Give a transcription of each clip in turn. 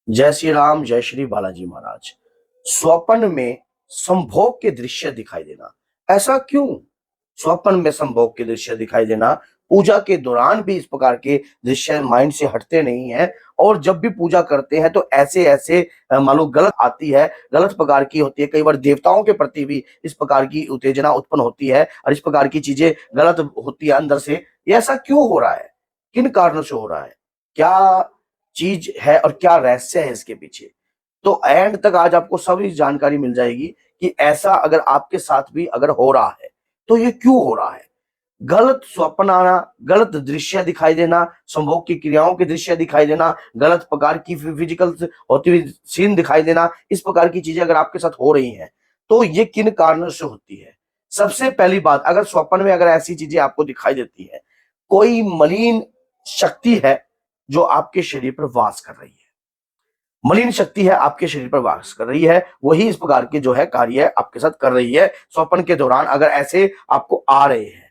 जय श्री राम, जय श्री बालाजी महाराज। स्वप्न में संभोग के दृश्य दिखाई देना, ऐसा क्यों? स्वप्न में संभोग के दृश्य दिखाई देना, पूजा के दौरान भी इस प्रकार के दृश्य माइंड से हटते नहीं है। और जब भी पूजा करते हैं तो ऐसे ऐसे मान लो गलत आती है, गलत प्रकार की होती है। कई बार देवताओं के प्रति भी इस प्रकार की उत्तेजना उत्पन्न होती है और इस प्रकार की चीजें गलत होती है अंदर से। ये ऐसा क्यों हो रहा है? किन कारणों से हो रहा है? क्या चीज है और क्या रहस्य है इसके पीछे? तो एंड तक आज आपको सभी जानकारी मिल जाएगी कि ऐसा अगर आपके साथ भी अगर हो रहा है तो ये क्यों हो रहा है। गलत स्वप्न आना, गलत दृश्य दिखाई देना, संभोग की क्रियाओं के दृश्य दिखाई देना, गलत प्रकार की फिजिकल होती हुई सीन दिखाई देना, इस प्रकार की चीजें अगर आपके साथ हो रही हैं तो ये किन कारणों से होती है? सबसे पहली बात, अगर स्वप्न में अगर ऐसी चीजें आपको दिखाई देती है, कोई मलिन शक्ति है जो आपके शरीर पर वास कर रही है। मलिन शक्ति है आपके शरीर पर वास कर रही है, वही इस प्रकार के जो है कार्य आपके साथ कर रही है स्वप्न के दौरान अगर ऐसे आपको आ रहे हैं।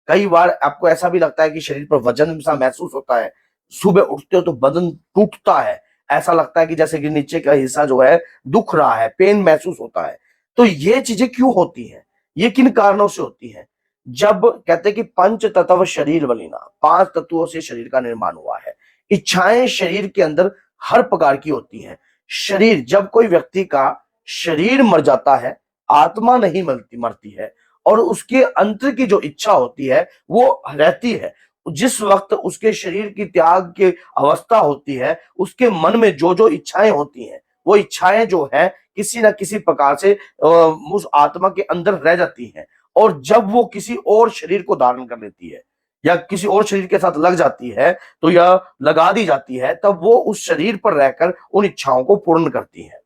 कई बार आपको ऐसा भी लगता है कि शरीर पर वजन सा महसूस होता है, सुबह उठते हो तो बदन टूटता है, ऐसा लगता है कि जैसे कि नीचे का हिस्सा जो है दुख रहा है, पेन महसूस होता है। तो ये चीजें क्यों होती हैं? ये किन कारणों से होती हैं? जब कहते हैं कि पंच तत्व शरीर बलिना, 5 तत्वों से शरीर का निर्माण हुआ है। इच्छाएं शरीर के अंदर हर प्रकार की होती हैं। शरीर, जब कोई व्यक्ति का शरीर मर जाता है, आत्मा नहीं मरती है और उसके अंतर की जो इच्छा होती है वो रहती है। जिस वक्त उसके शरीर की त्याग की अवस्था होती है, उसके मन में जो जो इच्छाएं होती हैं, वो इच्छाएं जो है किसी ना किसी प्रकार से उस आत्मा के अंदर रह जाती हैं। और जब वो किसी और शरीर को धारण कर लेती है या किसी और शरीर के साथ लग जाती है, तो या लगा दी जाती है, तब वो उस शरीर पर रहकर उन इच्छाओं को पूर्ण करती है।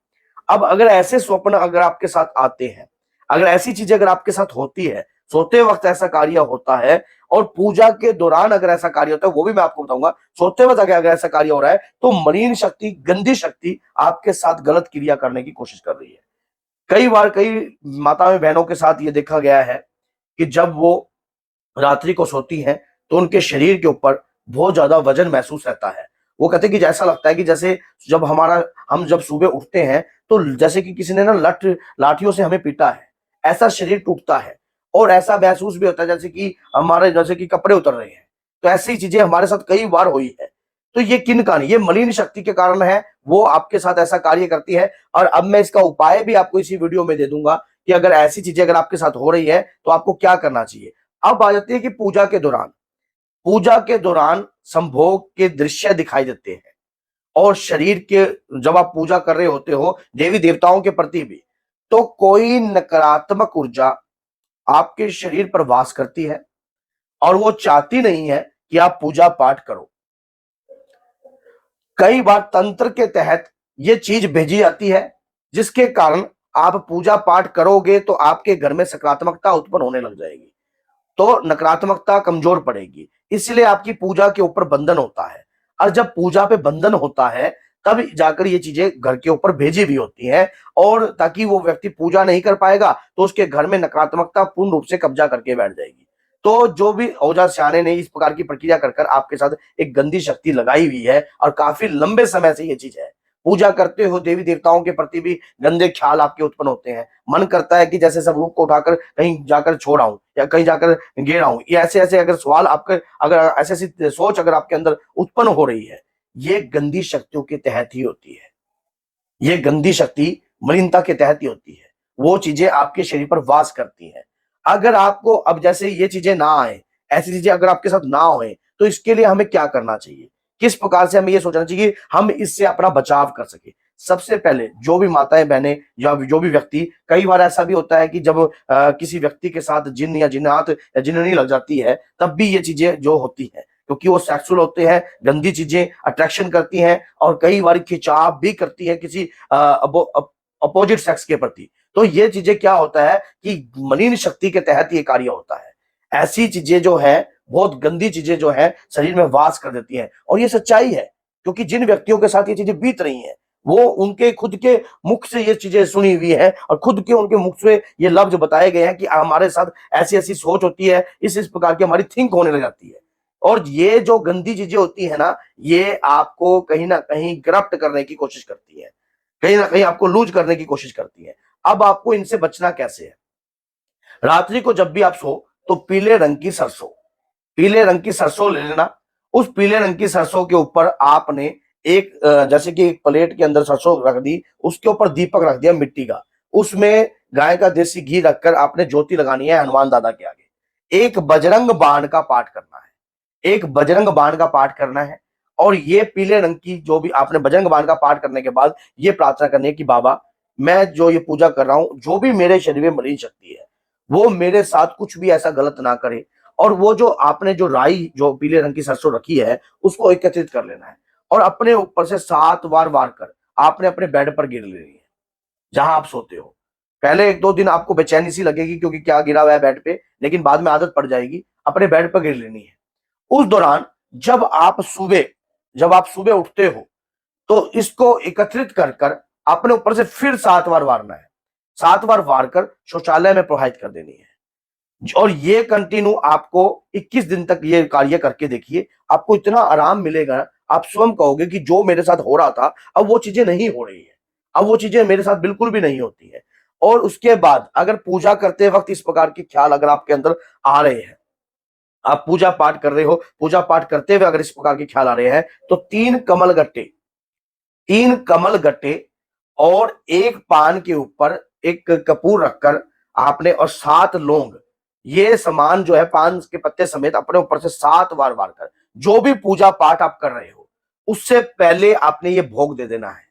अब अगर ऐसे स्वप्न अगर आपके साथ आते हैं, अगर ऐसी चीजें अगर आपके साथ होती है, सोते वक्त ऐसा कार्य होता है और पूजा के दौरान अगर ऐसा कार्य होता है, वो भी मैं आपको बताऊंगा। सोते वक्त अगर ऐसा कार्य हो रहा है तो मलिन शक्ति, गंदी शक्ति आपके साथ गलत क्रिया करने की कोशिश कर रही है। कई बार कई माताएं बहनों के साथ ये देखा गया है कि जब वो रात्रि को सोती हैं तो उनके शरीर के ऊपर बहुत ज्यादा वजन महसूस रहता है। वो कहते हैं कि जैसा लगता है कि जैसे जब हम जब सुबह उठते हैं तो जैसे कि किसी ने ना लाठियों से हमें पीटा है, ऐसा शरीर टूटता है। और ऐसा महसूस भी होता है जैसे कि हमारे जैसे कि कपड़े उतर रहे हैं। तो ऐसी चीजें हमारे साथ कई बार हुई है। तो ये किन कारण? ये मलिन शक्ति के कारण है, वो आपके साथ ऐसा कार्य करती है। और अब मैं इसका उपाय भी आपको इसी वीडियो में दे दूंगा कि अगर ऐसी चीजें अगर आपके साथ हो रही है तो आपको क्या करना चाहिए। अब आ जाती है कि पूजा के दौरान संभोग के दृश्य दिखाई देते हैं। और शरीर के, जब आप पूजा कर रहे होते हो देवी देवताओं के प्रति भी, तो कोई नकारात्मक ऊर्जा आपके शरीर पर वास करती है और वो चाहती नहीं है कि आप पूजा पाठ करो। कई बार तंत्र के तहत ये चीज भेजी जाती है, जिसके कारण आप पूजा पाठ करोगे तो आपके घर में सकारात्मकता उत्पन्न होने लग जाएगी, तो नकारात्मकता कमजोर पड़ेगी। इसलिए आपकी पूजा के ऊपर बंधन होता है। और जब पूजा पे बंधन होता है तब जाकर ये चीजें घर के ऊपर भेजी भी होती हैं। और ताकि वो व्यक्ति पूजा नहीं कर पाएगा तो उसके घर में नकारात्मकता पूर्ण रूप से कब्जा करके बैठ जाएगी। तो जो भी औजार सियाने ने इस प्रकार की प्रक्रिया कर कर आपके साथ एक गंदी शक्ति लगाई हुई है और काफी लंबे समय से ये चीज है। पूजा करते हो देवी देवताओं के प्रति भी गंदे ख्याल आपके उत्पन्न होते हैं। मन करता है कि जैसे सब रूप को उठाकर कहीं जाकर छोड़ आऊं या कहीं जाकर गिर आऊं। ये ऐसे ऐसे अगर सवाल आपके, अगर ऐसी ऐसी सोच अगर आपके अंदर उत्पन्न हो रही है, ये गंदी शक्तियों के तहत ही होती है। ये गंदी शक्ति मलिनता के तहत ही होती है। वो चीजें आपके शरीर पर वास करती हैं। अगर आपको अब जैसे ये चीजें ना आए, ऐसी चीजें अगर आपके साथ ना होए, तो इसके लिए हमें क्या करना चाहिए? किस प्रकार से हमें ये सोचना चाहिए कि हम इससे अपना बचाव कर सके? सबसे पहले जो भी माताएं बहनें या जो भी व्यक्ति, कई बार ऐसा भी होता है कि जब किसी व्यक्ति के साथ जिन या जिन्नात या जिननी लग जाती है, तब भी ये चीजें जो होती है, क्योंकि वो सेक्सुअल होते हैं, गंदी चीजें अट्रैक्शन करती हैं और कई बार खिंचाव भी करती है किसी अपोजिट सेक्स के प्रति। तो ये चीजें क्या होता है कि मलिन शक्ति के तहत ये कार्य होता है। ऐसी चीजें जो है, बहुत गंदी चीजें जो है शरीर में वास कर देती हैं। और ये सच्चाई है, क्योंकि जिन व्यक्तियों के साथ ये चीजें बीत रही हैं, वो उनके खुद के मुख से ये चीजें सुनी हुई है और खुद के उनके मुख से ये लफ्ज बताए गए हैं कि हमारे साथ ऐसी ऐसी सोच होती है, इस प्रकार की हमारी थिंक होने लग जाती है। और ये जो गंदी चीजें होती है ना, ये आपको कहीं ना कहीं करप्ट करने की कोशिश करती है, कहीं ना कहीं आपको लूज करने की कोशिश करती है। अब आपको इनसे बचना कैसे है? रात्रि को जब भी आप सो तो पीले रंग की सरसों, पीले रंग की सरसों ले लेना। उस पीले रंग की सरसों के ऊपर आपने एक जैसे कि एक प्लेट के अंदर सरसों रख दी, उसके ऊपर दीपक रख दिया मिट्टी का, उसमें गाय का देसी घी रखकर आपने ज्योति लगानी है हनुमान दादा के आगे। एक बजरंग बाण का पाठ करना है, एक बजरंग बाण का पाठ करना है। और ये पीले रंग की जो भी आपने बजरंग बाण का पाठ करने के बाद ये प्रार्थना करनी है कि बाबा, मैं जो ये पूजा कर रहा हूं, जो भी मेरे शरीर में मलिन शक्ति है वो मेरे साथ कुछ भी ऐसा गलत ना करे। और वो जो आपने जो राई जो पीले रंग की सरसों रखी है उसको एकत्रित कर लेना है और अपने ऊपर से 7 बार वार कर आपने अपने बेड पर गिर लेनी है, जहां आप सोते हो। पहले 1-2 दिन आपको बेचैनी सी लगेगी क्योंकि क्या गिरा हुआ है बेड पे, लेकिन बाद में आदत पड़ जाएगी। अपने बेड पर गिर लेनी है। उस दौरान जब आप सुबह उठते हो तो इसको एकत्रित कर कर अपने ऊपर से फिर 7 बार वारना है। 7 बार वार कर शौचालय में प्रवाहित कर देनी है। और ये कंटिन्यू आपको 21 दिन तक ये कार्य करके देखिए, आपको इतना आराम मिलेगा, आप स्वयं कहोगे कि जो मेरे साथ हो रहा था अब वो चीजें नहीं हो रही है, अब वो चीजें मेरे साथ बिल्कुल भी नहीं होती है। और उसके बाद अगर पूजा करते वक्त इस प्रकार के ख्याल अगर आपके अंदर आ रहे हैं, आप पूजा पाठ कर रहे हो, पूजा पाठ करते हुए अगर इस प्रकार के ख्याल आ रहे हैं, तो 3 कमल गट्टे और एक पान के ऊपर एक कपूर रखकर आपने और 7 लौंग, ये सामान जो है पान के पत्ते समेत अपने ऊपर से 7 बार वार कर जो भी पूजा पाठ आप कर रहे हो उससे पहले आपने ये भोग दे देना है।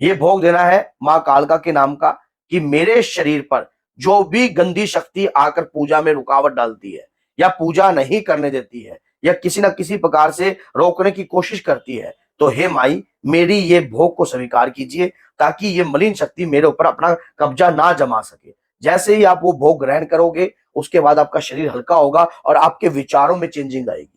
ये भोग देना है मां कालका के नाम का कि मेरे शरीर पर जो भी गंदी शक्ति आकर पूजा में रुकावट डालती है या पूजा नहीं करने देती है या किसी ना किसी प्रकार से रोकने की कोशिश करती है, तो हे माई मेरी ये भोग को स्वीकार कीजिए ताकि ये मलिन शक्ति मेरे ऊपर अपना कब्जा ना जमा सके। जैसे ही आप वो भोग ग्रहण करोगे उसके बाद आपका शरीर हल्का होगा और आपके विचारों में चेंजिंग आएगी।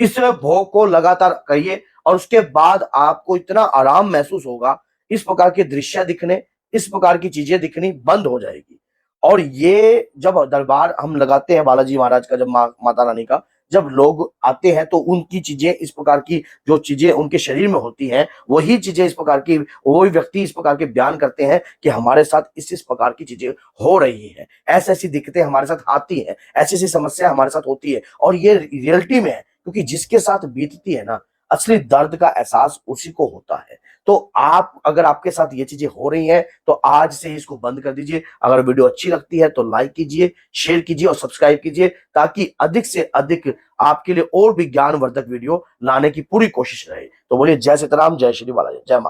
इस भोग को लगातार करिए और उसके बाद आपको इतना आराम महसूस होगा, इस प्रकार के दृश्य दिखने, इस प्रकार की चीजें दिखनी बंद हो जाएगी। और ये जब दरबार हम लगाते हैं बालाजी महाराज का, जब माता रानी का जब लोग आते हैं तो उनकी चीजें इस प्रकार की जो चीजें उनके शरीर में होती हैं वही चीजें इस प्रकार की, वही व्यक्ति इस प्रकार के बयान करते हैं कि हमारे साथ इस प्रकार की चीजें हो रही हैं, ऐसी ऐसी दिक्कतें हमारे साथ आती हैं, ऐसी ऐसी समस्या हमारे साथ होती है। और ये रियलिटी में है क्योंकि जिसके साथ बीतती है ना, असली दर्द का एहसास उसी को होता है। तो आप अगर आपके साथ ये चीजें हो रही हैं तो आज से इसको बंद कर दीजिए। अगर वीडियो अच्छी लगती है तो लाइक कीजिए, शेयर कीजिए और सब्सक्राइब कीजिए ताकि अधिक से अधिक आपके लिए और भी ज्ञानवर्धक वीडियो लाने की पूरी कोशिश रहे। तो बोलिए जय सीताराम, जय श्री बालाजी, जय माता।